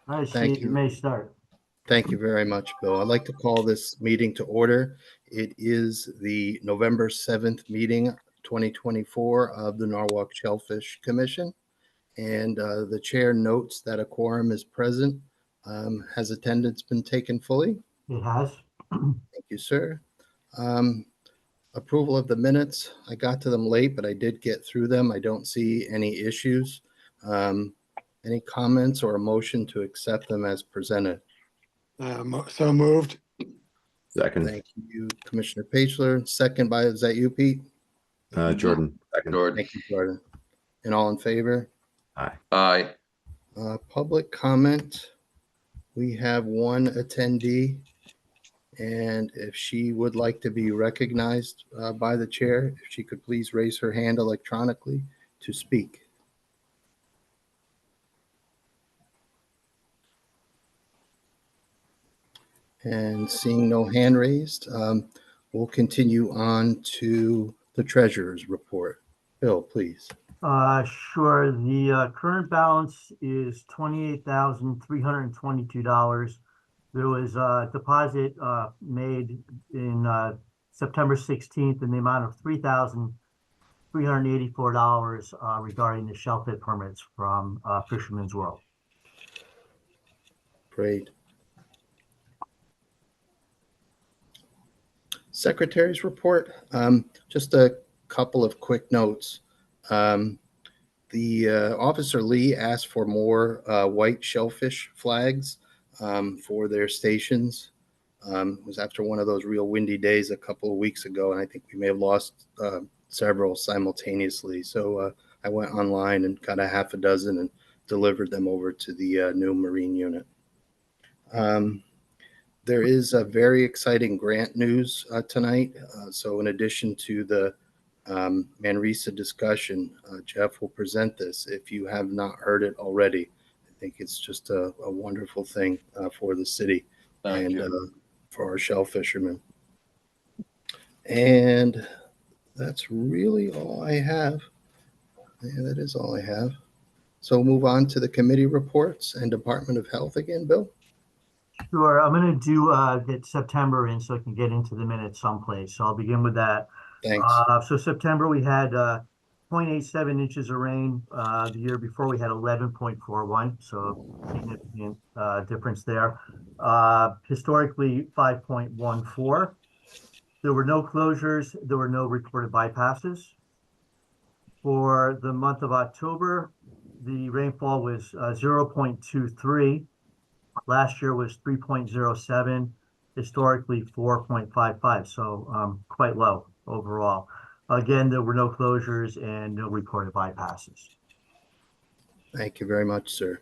All right, Thank Steve, you you. may start. Thank you very much, Bill. I'd like to call this meeting to order. It is the November 7th meeting, 2024 of the Norwalk Shellfish Commission. And the chair notes that a quorum is present. Has attendance been taken fully? It has. Thank you, sir. Approval of the minutes. I got to them late, but I did get through them. I don't see any issues. Any comments or a motion to accept them as presented? So moved. Second. Thank you, Commissioner Pachler. Second by, is that you, Pete? Jordan. Second. Jordan. Thank you, Jordan. And all in favor? Aye. Public comment. We have one attendee, and if she would like to be recognized by the chair, if she could please raise her hand electronically to speak. And seeing no hand raised, we'll continue on to the treasurer's report. Bill, please. Sure. The current balance is $28,322. There was a deposit made in September 16th in the amount of $3,384 regarding the shellfish permits from Fisherman's World. Great. Secretary's report. Just a couple of quick notes. Officer Lee asked for more white shellfish flags for their stations. It was after one of those real windy days a couple of weeks ago, and I think we may have lost several simultaneously. So I went online and got a half a dozen and delivered them over to the new Marine unit. There is a very exciting grant news tonight. So in addition to the Manresa discussion, Jeff will present this. If you have not heard it already, I think it's just a wonderful thing for the city and for our shell fishermen. And that's really all I have. Yeah, that is all I have. So we'll move on to the committee reports and Department of Health again, Bill. Sure. I'm going to do get September in so I can get into the minutes someplace. So I'll begin with that. Thanks. So September, we had 0.87 inches of rain. The year before, we had 11.41. So significant difference there. Historically, 5.14. There were no closures. There were no reported bypasses. For the month of October, the rainfall was 0.23. Last year was 3.07, historically 4.55, so quite low overall. Again, there were no closures and no reported bypasses. Thank you very much, sir.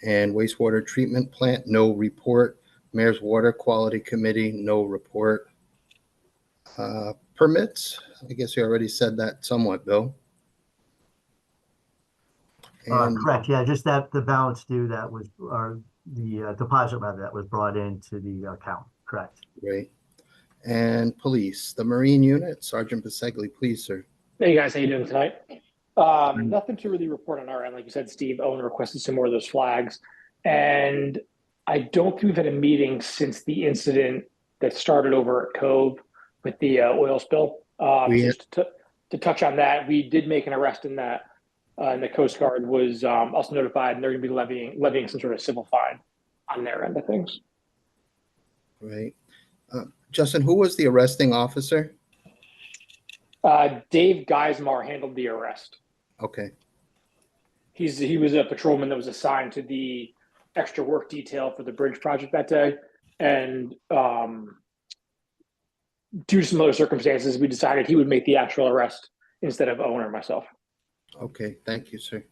And wastewater treatment plant, no report. Mayor's Water Quality Committee, no report. Permits, I guess you already said that somewhat, Bill. And Correct, yeah, just that the balance due that was, or the deposit rather, that was brought into the account, correct. great. And police, the Marine unit, Sergeant Bisegli, please, sir. Hey guys, how you doing tonight? Nothing to really report on our end. Like you said, Steve, Owen requested some more of those flags. And I don't think we've had a meeting since the incident that started over at Cove with the oil spill. Just to touch on that, we did make an arrest in that. And the Coast Guard was also notified, and they're going to be levying some sort of civil fine on their end of things. Right. Justin, who was the arresting officer? Dave Geismar handled the arrest. Okay. He was a patrolman that was assigned to the extra work detail for the bridge project that day, and due to some other circumstances, we decided he would make the actual arrest instead of Owen or myself. Okay, thank you, sir.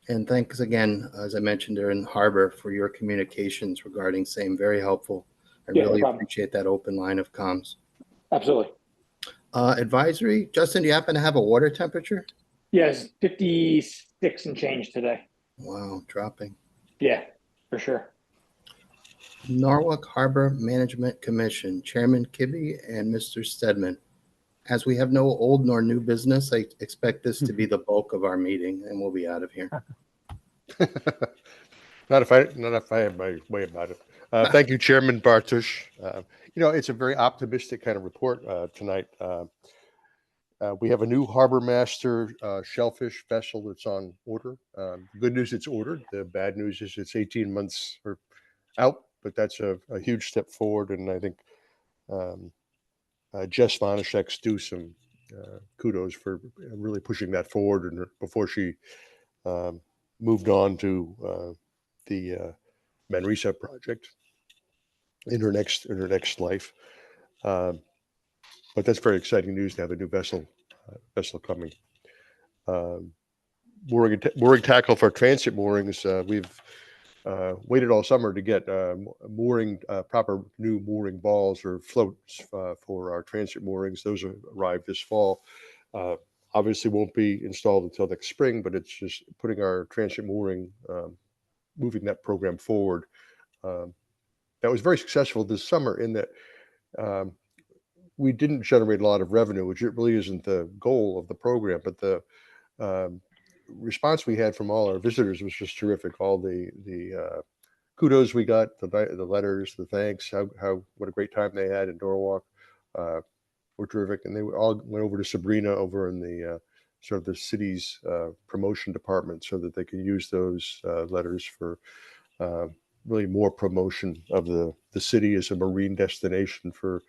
And thanks again, as I mentioned, there in Harbor for your communications regarding same, very helpful. I really appreciate that open line of comms. Absolutely. Advisory, Justin, do you happen to have a water temperature? Yes, 56 and change today. Wow, dropping. Yeah, for sure. Norwalk Harbor Management Commission, Chairman Kibbe and Mr. Stedman. As we have no old nor new business, I expect this to be the bulk of our meeting, and we'll be out of here. Not if I have my way about it. Thank you, Chairman Bartush. It's a very optimistic kind of report tonight. We have a new harbor master shellfish vessel that's on order. The good news, it's ordered. The bad news is it's 18 months out, but that's a huge step forward. And I think Jess Vanishek's due some kudos for really pushing that forward, and before she moved on to the Manresa project in her next life. But that's very exciting news to have a new vessel coming. Mooring tackle for transit moorings. We've waited all summer to get proper new mooring balls or floats for our transit moorings. Those arrived this fall. Obviously won't be installed until next spring, but it's just putting our transit mooring, moving that program forward. That was very successful this summer in that we didn't generate a lot of revenue, which it really isn't the goal of the program, but the response we had from all our visitors was just terrific. All the kudos we got, the letters, the thanks, what a great time they had in Norwalk were terrific. And they all went over to Sabrina over in the sort of the city's promotion department so that they can use those letters for really more promotion of the city as a marine destination for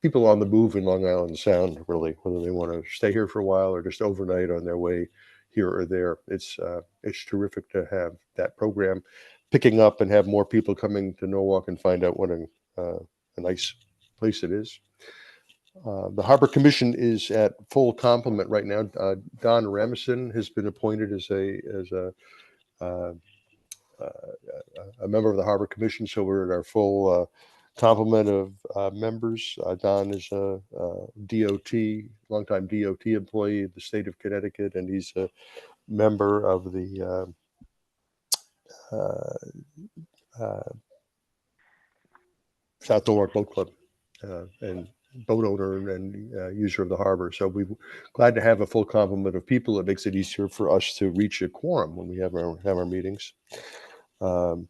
people on the move in Long Island Sound, really, whether they want to stay here for a while or just overnight on their way here or there. It's terrific to have that program picking up and have more people coming to Norwalk and find out what a nice place it is. The Harbor Commission is at full complement right now. Don Ramison has been appointed as a member of the Harbor Commission, so we're at our full complement of members. Don is a longtime DOT employee of the state of Connecticut, and he's a member of the South Norwalk Boat Club and boat owner and user of the harbor. So we're glad to have a full complement of people. It makes it easier for us to reach a quorum when we have our meetings. And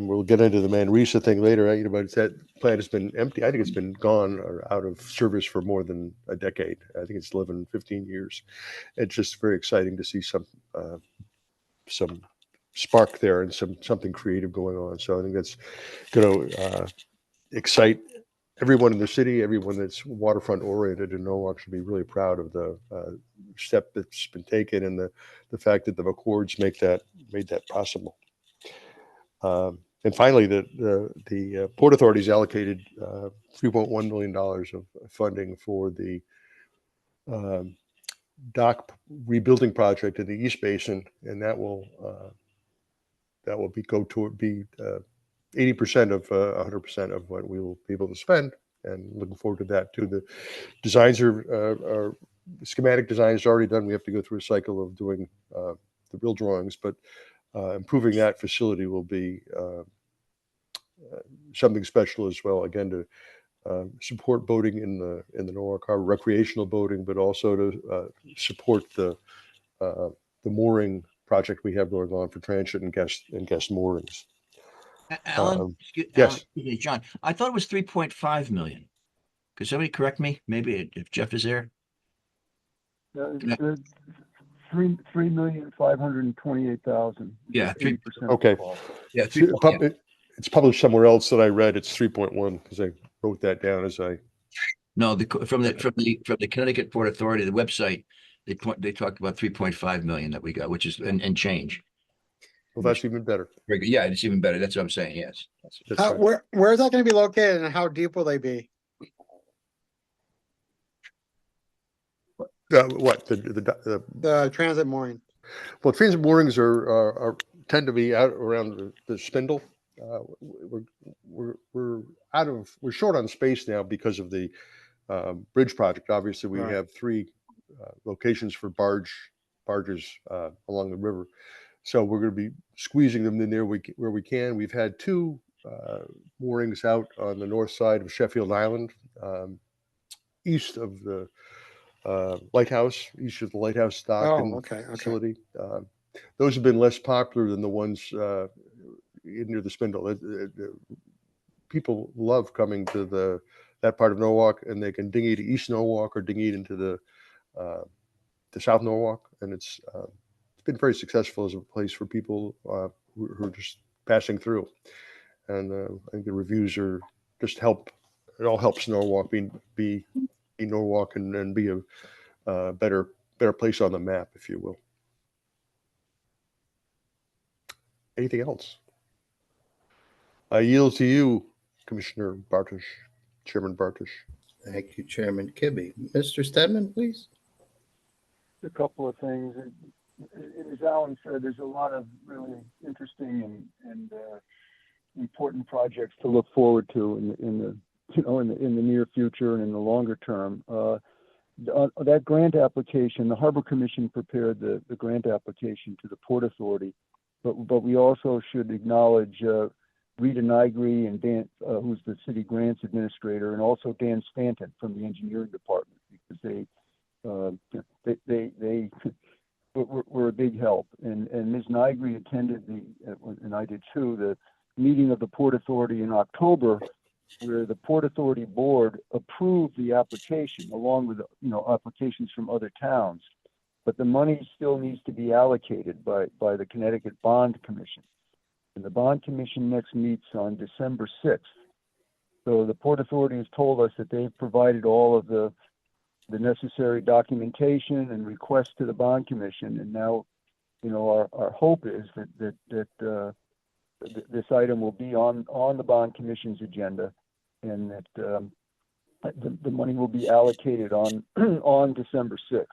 we'll get into the Manresa thing later, but that plant has been empty. I think it's been gone or out of service for more than a decade. I think it's 11, 15 years. It's just very exciting to see some spark there and something creative going on. So I think that's going to excite everyone in the city, everyone that's waterfront oriented in Norwalk should be really proud of the step that's been taken and the fact that the Accords made that possible. And finally, the Port Authority's allocated $3.1 million of funding for the dock rebuilding project in the East Basin, and that will be 80% of 100% of what we will be able to spend. And looking forward to that too. The designs are schematic design is already done. We have to go through a cycle of doing the real drawings, but improving that facility will be something special as well. Again, to support boating in the Norwalk Harbor, recreational boating, but also to support the mooring project we have going on for transit and guest moorings. Alan, yes. John, I thought it was 3.5 million. Could somebody correct me? Maybe if Jeff is there. It's 3,528,000. Yeah, 3%. Okay. Yeah, it's published somewhere else that I read. It's 3.1 because I wrote that down as I. No, from the Connecticut Port Authority, the website, they talked about 3.5 million that we got, which is and change. Well, that's even better. Very good. Yeah, it's even better. That's what I'm saying. Yes. Where is that going to be located, and how deep will they be? What The transit mooring. Well, transit moorings tend to be out around the spindle. We're short on space now because of the bridge project. Obviously, we have 3 locations for barges along the river, so we're going to be squeezing them in there where we can. We've had 2 moorings out on the north side of Sheffield Island, east of the lighthouse, east of the lighthouse dock and facility. those have been less popular than the ones near the spindle. People love coming to that part of Norwalk, and they can dinghy to East Norwalk or dinghy into the South Norwalk, and it's been very successful as a place for people who are just passing through. And I think the reviews are just help. It all helps Norwalk be Norwalk and be a better place on the map, if you will. Anything else? I yield to you, Commissioner Bartosh, Chairman Bartosh. Thank you, Chairman Kibbe. Mr. Stedman, please. A couple of things. As Alan said, there's a lot of really interesting and important projects to look forward to in the near future and in the longer term. That grant application, the Harbor Commission prepared the grant application to the Port Authority, but we also should acknowledge Rita Nigri and Dan, who's the city grants administrator, and also Dan Stanton from the engineering department, because they were a big help. And Ms. Nigri attended and I did too, the meeting of the Port Authority in October, where the Port Authority board approved the application along with applications from other towns, but the money still needs to be allocated by the Connecticut Bond Commission. And the Bond Commission next meets on December 6th. So the Port Authority has told us that they've provided all of the necessary documentation and requests to the Bond Commission. And now, our hope is that this item will be on the Bond Commission's agenda, and that the money will be allocated on December 6th.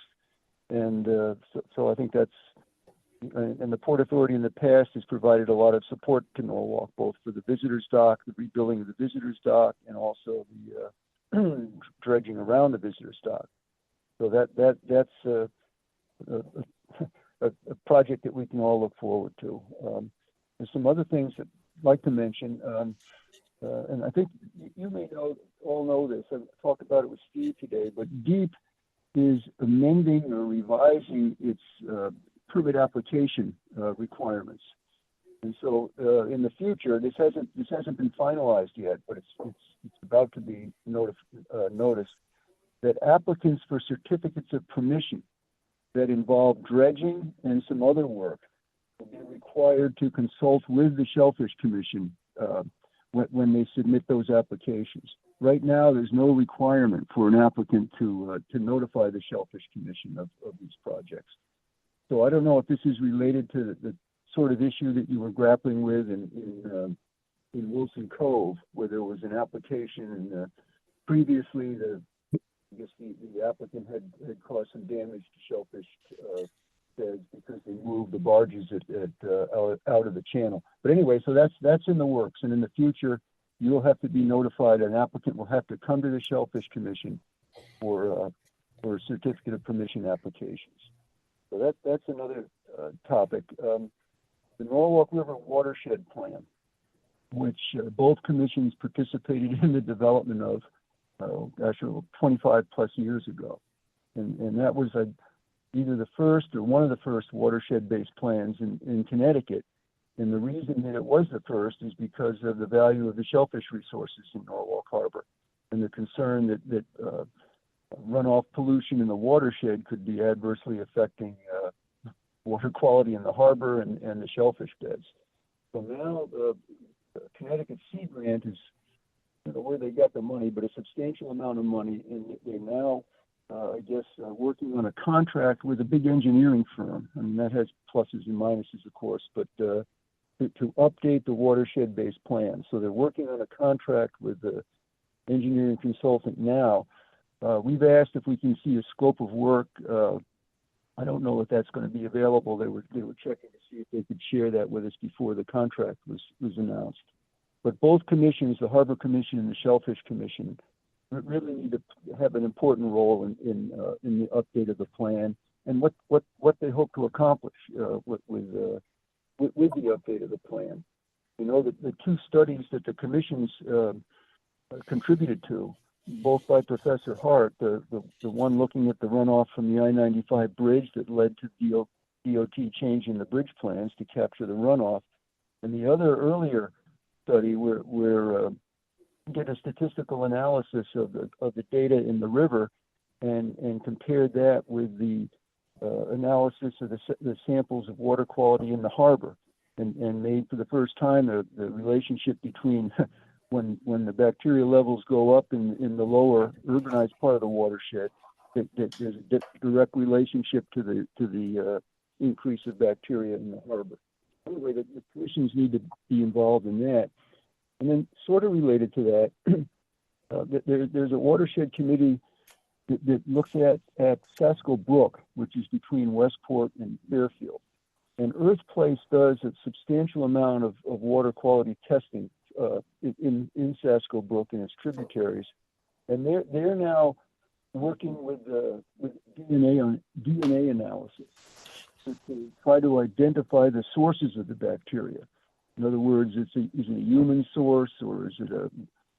And so I think that's, and the Port Authority in the past has provided a lot of support to Norwalk, both for the visitors dock, the rebuilding of the visitors dock, and also the dredging around the visitors dock. So that's a project that we can all look forward to. There's some other things that I'd like to mention, and I think you may all know this. I've talked about it with Steve today, but DEEP is amending or revising its permit application requirements. And so in the future, this hasn't been finalized yet, but it's about to be noticed that applicants for certificates of permission that involve dredging and some other work will be required to consult with the Shellfish Commission when they submit those applications. Right now, there's no requirement for an applicant to notify the Shellfish Commission of these projects. So I don't know if this is related to the sort of issue that you were grappling with in Wilson Cove, where there was an application and previously the applicant had caused some damage to Shellfish beds because they moved the barges out of the channel. But anyway, so that's in the works, and in the future, you'll have to be notified. An applicant will have to come to the Shellfish Commission for certificate of permission applications. So that's another topic. The Norwalk River Watershed Plan, which both commissions participated in the development of, 25 plus years ago. And that was either the first or one of the first watershed-based plans in Connecticut. And the reason that it was the first is because of the value of the shellfish resources in Norwalk Harbor and the concern that runoff pollution in the watershed could be adversely affecting water quality in the harbor and the shellfish beds. So now the Connecticut Sea Grant is where they got the money, but a substantial amount of money, and they're now, working on a contract with a big engineering firm. I mean, that has pluses and minuses, of course, but to update the watershed-based plan. So they're working on a contract with the engineering consultant now. We've asked if we can see a scope of work. I don't know if that's going to be available. They were checking to see if they could share that with us before the contract was announced. But both commissions, the Harbor Commission and the Shellfish Commission, really need to have an important role in the update of the plan and what they hope to accomplish with the update of the plan. You know, the two studies that the commissions contributed to, both by Professor Hart, the one looking at the runoff from the I-95 bridge that led to DOT changing the bridge plans to capture the runoff. And the other earlier study where did a statistical analysis of the data in the river and compared that with the analysis of the samples of water quality in the harbor, and made for the first time the relationship between when the bacteria levels go up in the lower urbanized part of the watershed, that there's a direct relationship to the increase of bacteria in the harbor. Anyway, the commissions need to be involved in that. And then sort of related to that, there's a watershed committee that looks at Sasko Brook, which is between Westport and Fairfield. And Earth Place does a substantial amount of water quality testing in Sasko Brook and its tributaries. And they're now working with DNA analysis to try to identify the sources of the bacteria. In other words, is it a human source, or is it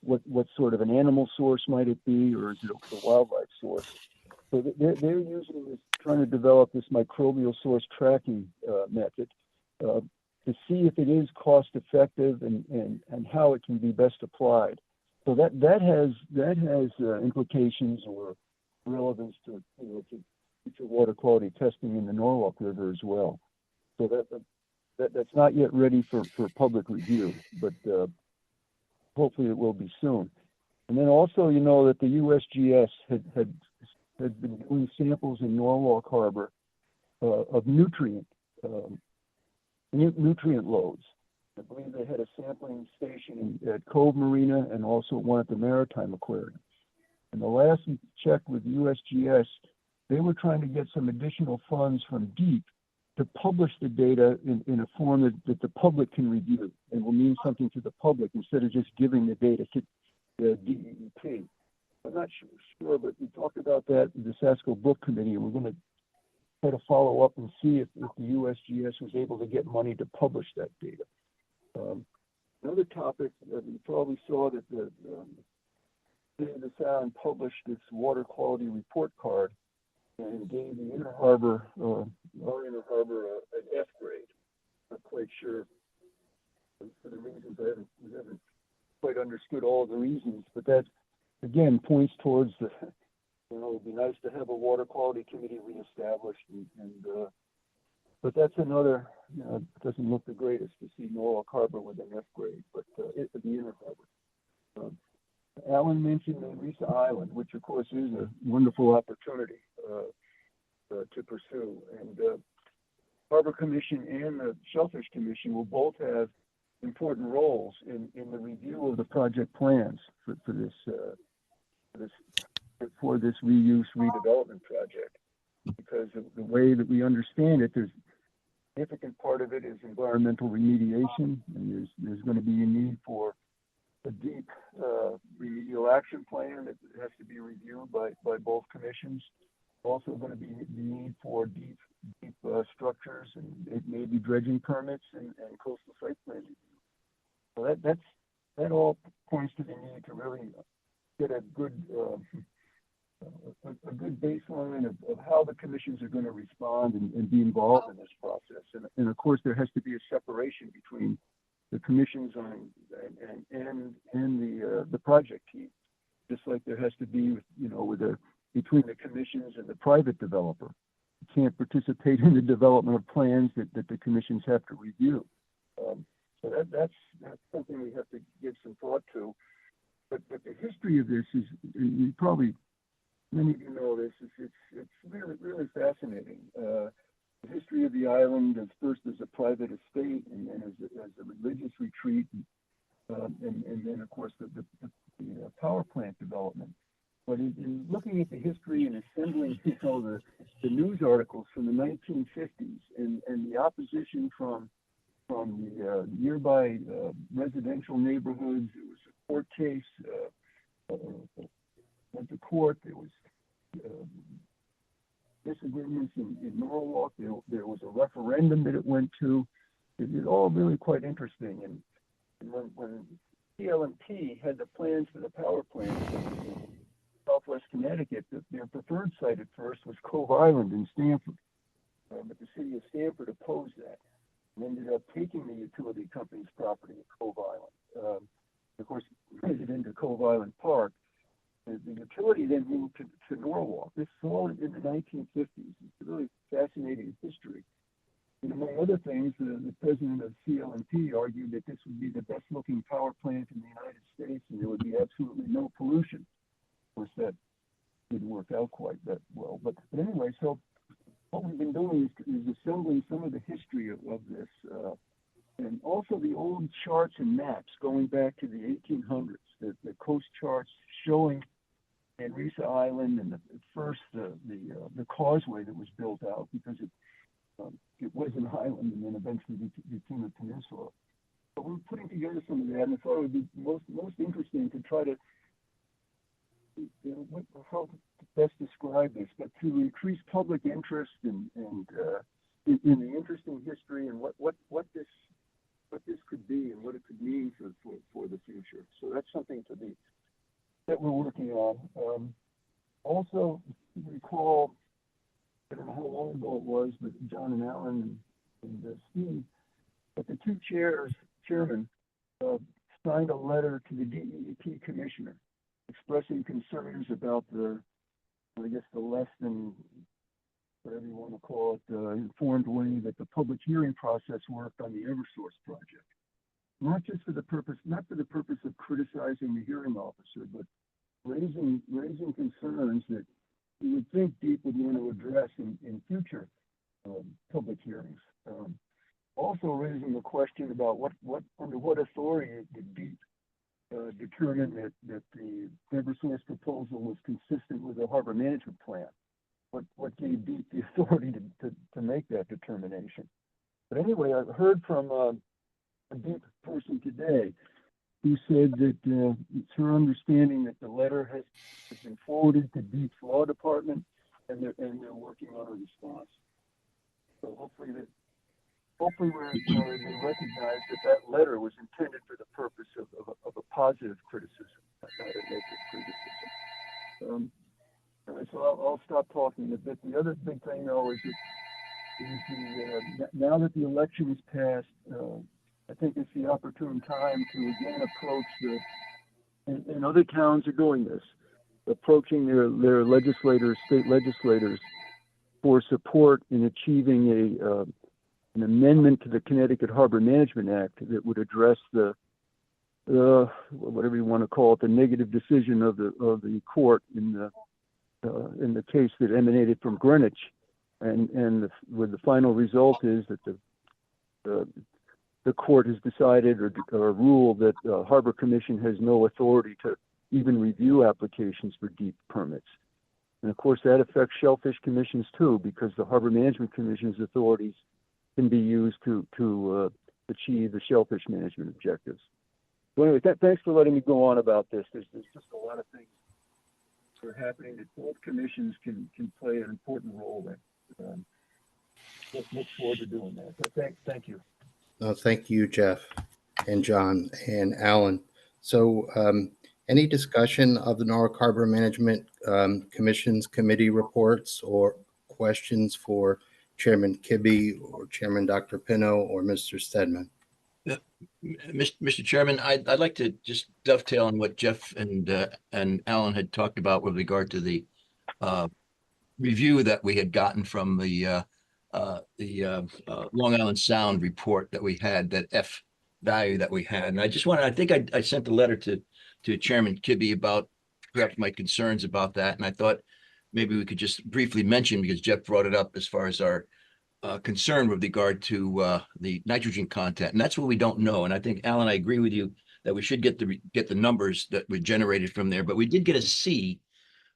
what sort of an animal source might it be, or is it a wildlife source? So they're using this, trying to develop this microbial source tracking method to see if it is cost effective and how it can be best applied. So that has implications or relevance to future water quality testing in the Norwalk River as well. So that's not yet ready for public review, but hopefully it will be soon. And then also, that the USGS had been doing samples in Norwalk Harbor of nutrient loads. I believe they had a sampling station at Cove Marina and also one at the Maritime Aquarium. And the last check with USGS, they were trying to get some additional funds from DEEP to publish the data in a form that the public can review and will mean something to the public instead of just giving the data to the DEP. I'm not sure, but we talked about that in the Sasko Brook Committee, and we're going to try to follow up and see if the USGS was able to get money to publish that data. Another topic, you probably saw that the City of the Sound published its water quality report card and gave the Inner Harbor, our Inner Harbor, an F grade. Not quite sure for the reasons. We haven't quite understood all the reasons, but that again points towards the. It'd be nice to have a water quality committee reestablished, but that's another. It doesn't look the greatest to see Norwalk Harbor with an F grade, but the Inner Harbor. Alan mentioned Risa Island, which of course is a wonderful opportunity to pursue. And Harbor Commission and the Shellfish Commission will both have important roles in the review of the project plans for this reuse redevelopment project. Because of the way that we understand it, there's a significant part of it is environmental remediation, and there's going to be a need for a deep remedial action plan that has to be reviewed by both commissions. Also going to be the need for deep structures and maybe dredging permits and coastal site plan review. So that all points to the need to really get a good baseline of how the commissions are going to respond and be involved in this process. And of course, there has to be a separation between the commissions and the project team, just like there has to be, between the commissions and the private developer. You can't participate in the development of plans that the commissions have to review. So that's something we have to give some thought to. But the history of this is, and you probably many of you know this, it's really, really fascinating. The history of the island is first as a private estate and then as a religious retreat, and then of course the power plant development. But in looking at the history and assembling the news articles from the 1950s and the opposition from the nearby residential neighborhoods, there was a court case, went to court, there was disagreements in Norwalk. There was a referendum that it went to. It's all really quite interesting. And when PL&P had the plans for the power plant in Southwest Connecticut, their preferred site at first was Cove Island in Stamford. but the city of Stamford opposed that and ended up taking the utility company's property at Cove Island. Of course, made it into Cove Island Park. The utility then moved to Norwalk. This is all in the 1950s. It's a really fascinating history. And among other things, the president of CL&P argued that this would be the best-looking power plant in the United States, and there would be absolutely no pollution. Of course, that didn't work out quite that well. But anyway, so what we've been doing is assembling some of the history of this, and also the old charts and maps going back to the 1800s, the coast charts showing Manresa Island and the causeway that was built out, because it was an island and then eventually became a peninsula. But we're putting together some of that, and I thought it would be most interesting to try to, how to best describe this, but to increase public interest in the interesting history and what this could be and what it could mean for the future. So that's something that we're working on. Also, recall, I don't know how long ago it was, but John and Alan and Steve, but the two chairmen signed a letter to the DEP commissioner expressing concerns about the less than, whatever you want to call it, informed way that the public hearing process worked on the Eversource project. Not for the purpose of criticizing the hearing officer, but raising concerns that you would think DEEP would want to address in future public hearings. Also raising the question about under what authority did DEEP determine that the Eversource proposal was consistent with the harbor management plan. What gave DEEP the authority to make that determination? But anyway, I've heard from a DEEP person today who said that it's her understanding that the letter has been forwarded to DEEP's law department, and they're working on a response. So hopefully they recognize that letter was intended for the purpose of a positive criticism, not a negative criticism. So I'll stop talking a bit. The other big thing, though, is now that the election is passed, I think it's the opportune time to again approach and other towns are doing this, approaching their legislators, state legislators, for support in achieving an amendment to the Connecticut Harbor Management Act that would address the whatever you want to call it, the negative decision of the court in the case that emanated from Greenwich, and where the final result is that the court has decided or ruled that the Harbor Commission has no authority to even review applications for DEEP permits. And of course, that affects Shellfish Commissions too, because the Harbor Management Commission's authorities can be used to achieve the shellfish management objectives. So anyway, thanks for letting me go on about this. There's just a lot of things that are happening that both commissions can play an important role in. Look forward to doing that. So thank you. Thank you, Jeff and John and Alan. So any discussion of the Norwalk Harbor Management Commission's committee reports or questions for Chairman Kibbe or Chairman Dr. Pino or Mr. Stedman? Mr. Chairman, I'd like to just dovetail on what Jeff and Alan had talked about with regard to the review that we had gotten from the Long Island Sound report that we had, that F value that we had. And I think I sent a letter to Chairman Kibbe about perhaps my concerns about that. And I thought maybe we could just briefly mention, because Jeff brought it up as far as our concern with regard to the nitrogen content. And that's what we don't know. And I think, Alan, I agree with you that we should get the numbers that were generated from there. But we did get a C.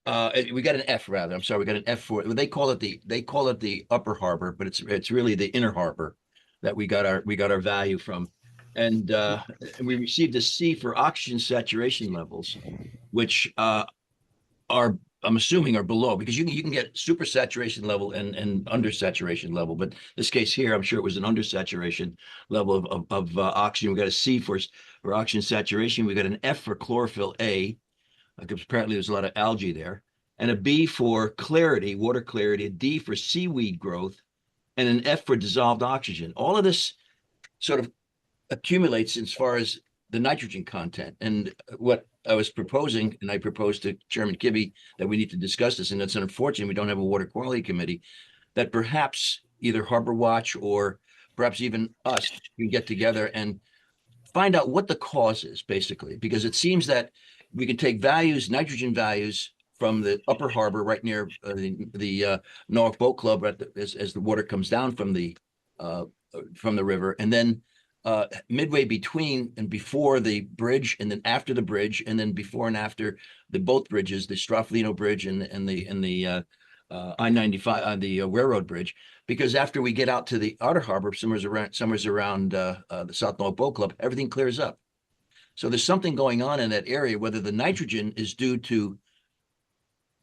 We got an F, rather. I'm sorry, we got an F for it. They call it the upper harbor, but it's really the inner harbor that we got our value from. And we received a C for oxygen saturation levels, which I'm assuming are below, because you can get super saturation level and under saturation level. But this case here, I'm sure it was an under saturation level of oxygen. We got a C for oxygen saturation. We got an F for chlorophyll A, because apparently there's a lot of algae there, and a B for clarity, water clarity, a D for seaweed growth, and an F for dissolved oxygen. All of this sort of accumulates as far as the nitrogen content. And what I was proposing, and I proposed to Chairman Kibbe that we need to discuss this, and it's unfortunate we don't have a water quality committee, that perhaps either Harbor Watch or perhaps even us can get together and find out what the cause is, basically, because it seems that we can take values, nitrogen values from the upper harbor right near the Norfolk Boat Club as the water comes down from the river, and then midway between and before the bridge, and then after the bridge, and then before and after the both bridges, the Straffolino Bridge and the I-95, the railroad bridge, because after we get out to the outer harbor, somewhere's around the South Norfolk Boat Club, everything clears up. So there's something going on in that area, whether the nitrogen is due to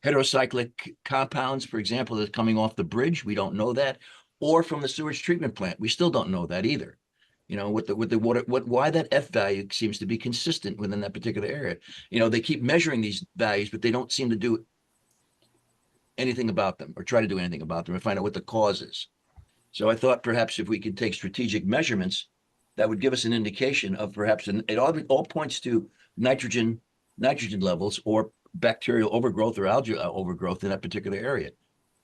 heterocyclic compounds, for example, that's coming off the bridge, we don't know that, or from the sewage treatment plant, we still don't know that either. You know, with the water, why that F value seems to be consistent within that particular area. You know, they keep measuring these values, but they don't seem to do anything about them or try to do anything about them and find out what the cause is. So I thought perhaps if we could take strategic measurements, that would give us an indication of perhaps, and it all points to nitrogen levels or bacterial overgrowth or algae overgrowth in that particular area.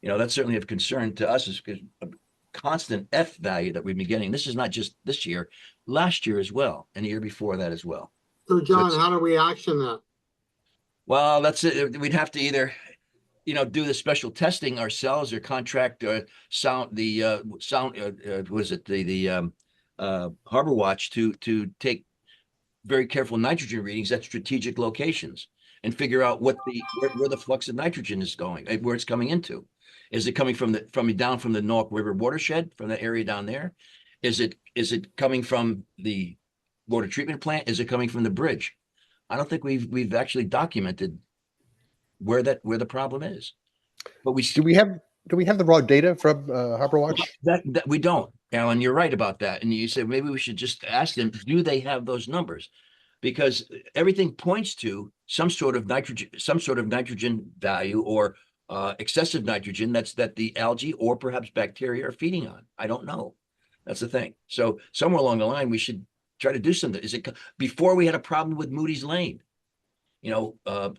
You know, that's certainly of concern to us, is a constant F value that we've been getting. This is not just this year, last year as well, and the year before that as well. So John, how do we action that? Well, that's it. We'd have to either, you know, do the special testing ourselves or contract Harbor Watch to take very careful nitrogen readings at strategic locations and figure out where the flux of nitrogen is going, where it's coming into. Is it coming from down from the Norfolk River watershed, from that area down there? Is it coming from the water treatment plant? Is it coming from the bridge? I don't think we've actually documented where the problem is. But do we have the raw data from Harbor Watch? That we don't, Alan. You're right about that. And you said maybe we should just ask them, do they have those numbers? Because everything points to some sort of nitrogen value or excessive nitrogen that the algae or perhaps bacteria are feeding on. I don't know. That's the thing. So somewhere along the line, we should try to do something. Is it before we had a problem with Moody's Lane? You know, the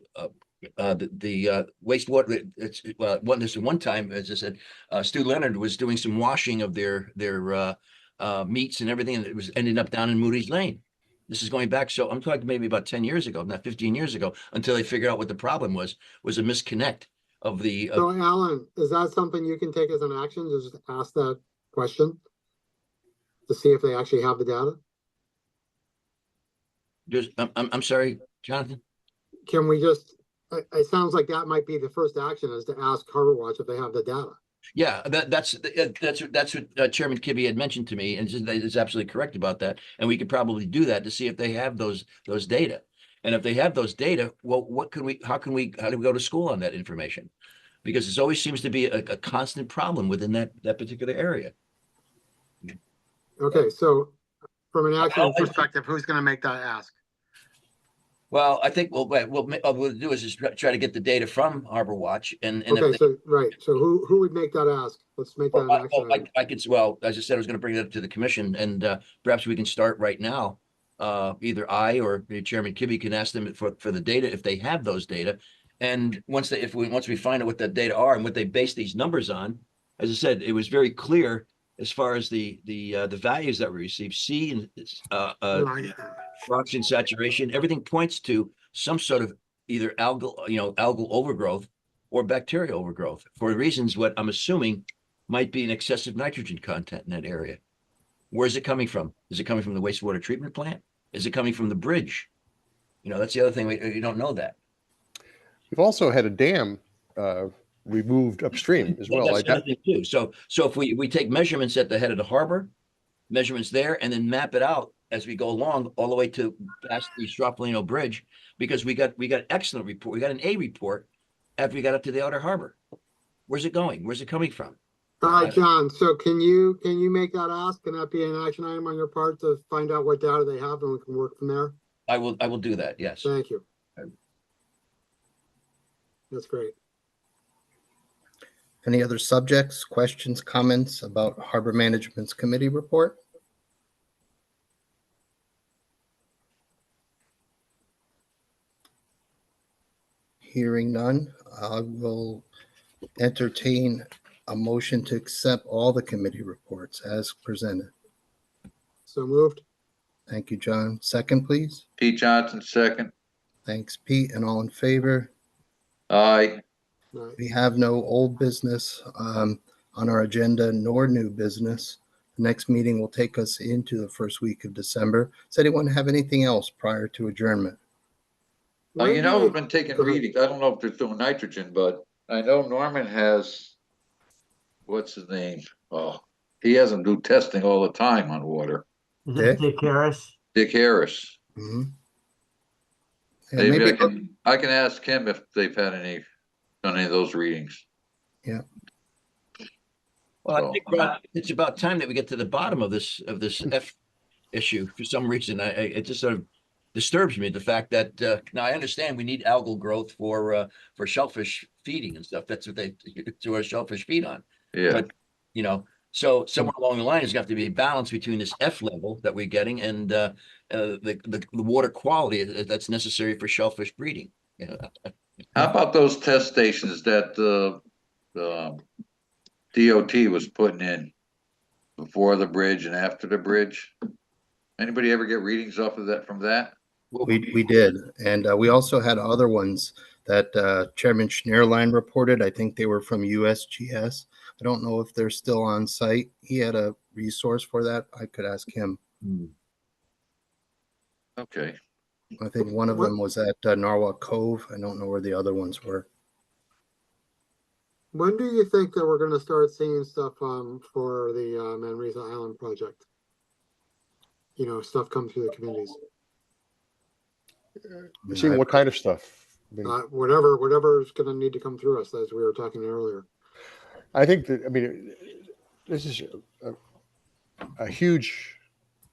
wastewater. It's one time, as I said, Stu Leonard was doing some washing of their meats and everything, and it was ending up down in Moody's Lane. This is going back, so I'm talking maybe about 10 years ago, not 15 years ago, until they figured out what the problem was a misconnect of the. So Alan, is that something you can take as an action, to just ask that question to see if they actually have the data? I'm sorry, Jonathan. Can we just, it sounds like that might be the first action, is to ask Harbor Watch if they have the data. Yeah, that's what Chairman Kibbe had mentioned to me, and is absolutely correct about that. And we could probably do that to see if they have those data. And if they have those data, well, how do we go to school on that information? Because it always seems to be a constant problem within that particular area. Okay, so from an actual perspective, who's going to make that ask? Well, I think what we'll do is just try to get the data from Harbor Watch, and okay, so who would make that ask? Let's make that an action. I could, well, as I said, I was going to bring it up to the commission, and perhaps we can start right now. Either I or Chairman Kibbe can ask them for the data if they have those data, and once we find out what the data are and what they base these numbers on, as I said, it was very clear as far as the values that we received. C and oxygen saturation, everything points to some sort of either algal overgrowth or bacterial overgrowth for reasons what I'm assuming might be an excessive nitrogen content in that area. Where is it coming from? Is it coming from the wastewater treatment plant? Is it coming from the bridge? You know, that's the other thing. We don't know that. We've also had a dam removed upstream as well. That's another thing too. So if we take measurements at the head of the harbor, measurements there, and then map it out as we go along all the way to past the Straffolino Bridge, because we got excellent report. We got an A report after we got up to the outer harbor. Where's it going? Where's it coming from? All right, John. So can you make that ask? Can that be an action item on your part to find out what data they have, and we can work from there? I will do that. Yes. Thank you. That's great. Any other subjects, questions, comments about Harbor Management's committee report? Hearing none, I will entertain a motion to accept all the committee reports as presented. So moved. Thank you, John. Second, please. Pete Johnson, second. Thanks, Pete. And all in favor? Aye. All right. We have no old business on our agenda nor new business. The next meeting will take us into the first week of December. Does anyone have anything else prior to adjournment? When You do know, we- we've been taking Go ahead. readings. I don't know if they're doing nitrogen, but I know Norman has, what's his name? Oh, he has them do testing all the time on water. Is it Dick? Dick Harris? Dick Harris. Mhm. Yeah, Maybe maybe I can ask him if they've had done any of those readings. Well, I So, think, Rod, it's about time that we get to the bottom of this F issue. For some reason, it just sort of disturbs me, the fact that, now I understand we need algal growth for shellfish feeding and stuff. That's what they do our shellfish feed on. yeah, But, you know, so somewhere along the line, there's got to be a balance between this F level that we're getting and the water quality that's necessary for shellfish breeding. You know, how about those test stations that DOT was putting in before the bridge and after the bridge? Anybody ever get readings off of that from that? we did. And we also had other ones that Chairman Schnierlein reported. I think they were from USGS. I don't know if they're still on site. He had a resource for that. I could ask him. Okay. I think one of them was at Narwhal Cove. I don't know where the other ones were. When do you think that we're gonna start seeing stuff for the Manresa Island project? You know, stuff come through the committees, Seeing what kind of stuff. I mean, whatever is gonna need to come through us, as we were talking earlier. I think that, I mean, this is a huge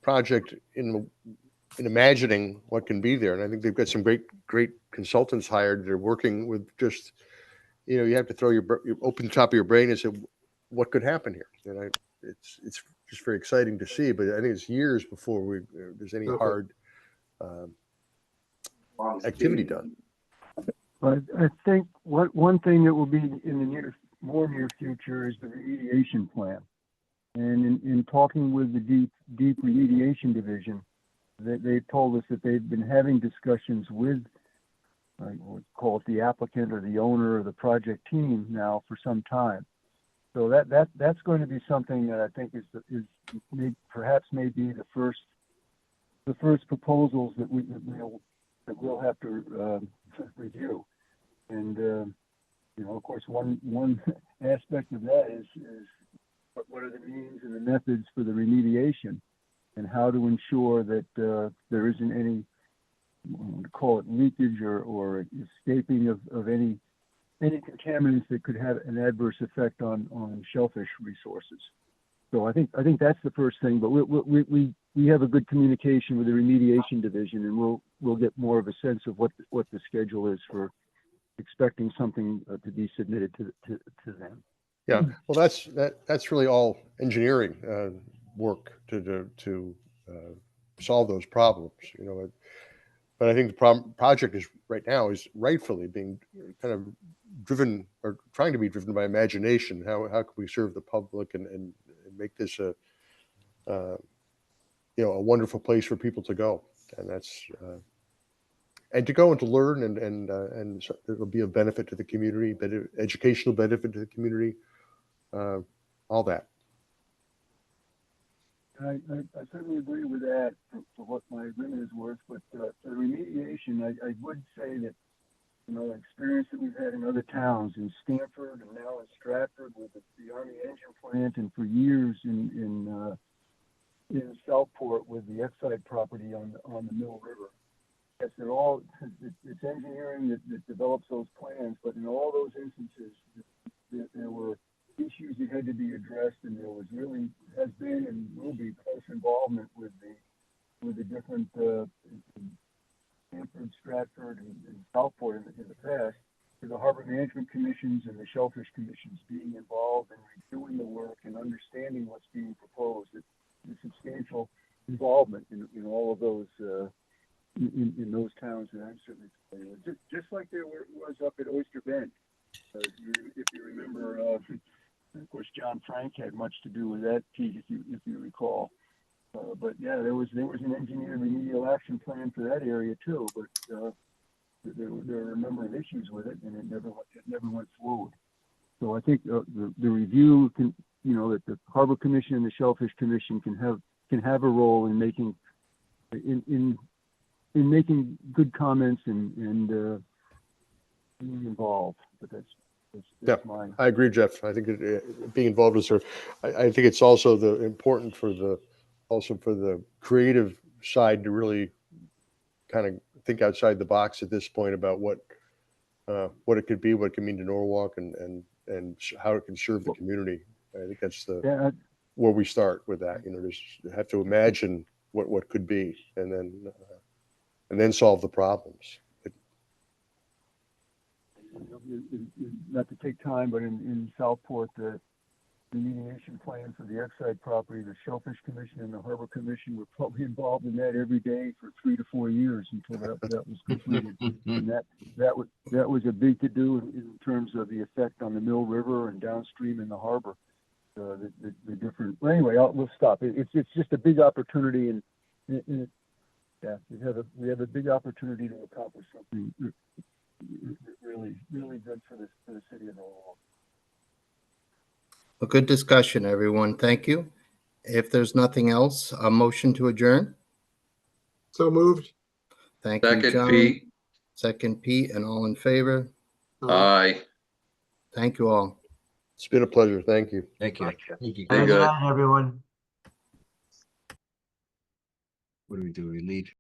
project in imagining what can be there. And I think they've got some great consultants hired. They're working with just, you know, you have to throw your open the top of your brain and say, what could happen here? And it's just very exciting to see, but I think it's years before there's any Okay. hard activity done. But I think one thing that will be in the more near future is the remediation plan. And in talking with the deep remediation division, they told us that they've been having discussions with, we'll call it the applicant or the owner of the project team now for some time. So that's going to be something that I think perhaps may be the first proposals that we'll have to review. And you know, of course, one aspect of that is what are the means and the methods for the remediation, and how to ensure that there isn't any, call it leakage or escaping of any contaminants that could have an adverse effect on shellfish resources. So I think that's the first thing. But we have a good communication with the remediation division, and we'll get more of a sense of what the schedule is for expecting something to be submitted to them. Yeah, well, that's really all engineering work to solve those problems, you know. But I think the project is right now is rightfully being kind of driven or trying to be driven by imagination. How can we serve the public and make this a wonderful place for people to go, and that's and to go and to learn and so it'll be a benefit to the community, educational benefit to the community. All that. I certainly agree with that for what my agreement is worth, but for remediation, I would say that, you know, the experience that we've had in other towns, in Stanford and now in Stratford with the Army engine plant, and for years in Southport with the Exide property on the Mill River. Yes, it's engineering that develops those plans, but in all those instances, there were issues that had to be addressed, and has been and will be close involvement with the different Stanford, Stratford, and Southport in the past, to the harbor management commissions and the Shellfish Commission's being involved and reviewing the work and understanding what's being proposed. It's substantial involvement in all of those in those towns that I'm certainly familiar with. Just like there was up at Oyster Bend. If you remember, of course, John Frank had much to do with that piece, if you recall. But yeah, there was an engineered remedial action plan for that area too. But there were a number of issues with it, and it never went forward. So I think the review can, that the Harbor Commission and the Shellfish Commission can have a role in making making good comments and being involved. But that's mine. I agree, Jeff. I think being involved is I think it's also important for the creative side to really kind of think outside the box at this point about what it could be, what it can mean to Norwalk, and how it can serve the community. I think that's where we start with that. Just have to imagine what could be, and then solve the problems. Not to take time, but in Southport, the remediation plan for the Exide property, the Shellfish Commission and the Harbor Commission were probably involved in that every day for 3 to 4 years until that was completed. And that was a big to do in terms of the effect on the Mill River and downstream in the harbor. The different. Well, anyway, we'll stop. It's just a big opportunity, and we have a big opportunity to accomplish something really good for the city of Norwalk. A good discussion, everyone. Thank you. If there's nothing else, a motion to adjourn. So moved. Thank you, Second, John. Pete. Second, Pete, and all in favor. Aye. Thank you all. It's been a pleasure. Thank you. Thank you. Thank you. Hey, Good good. night, everyone. What do? We leave?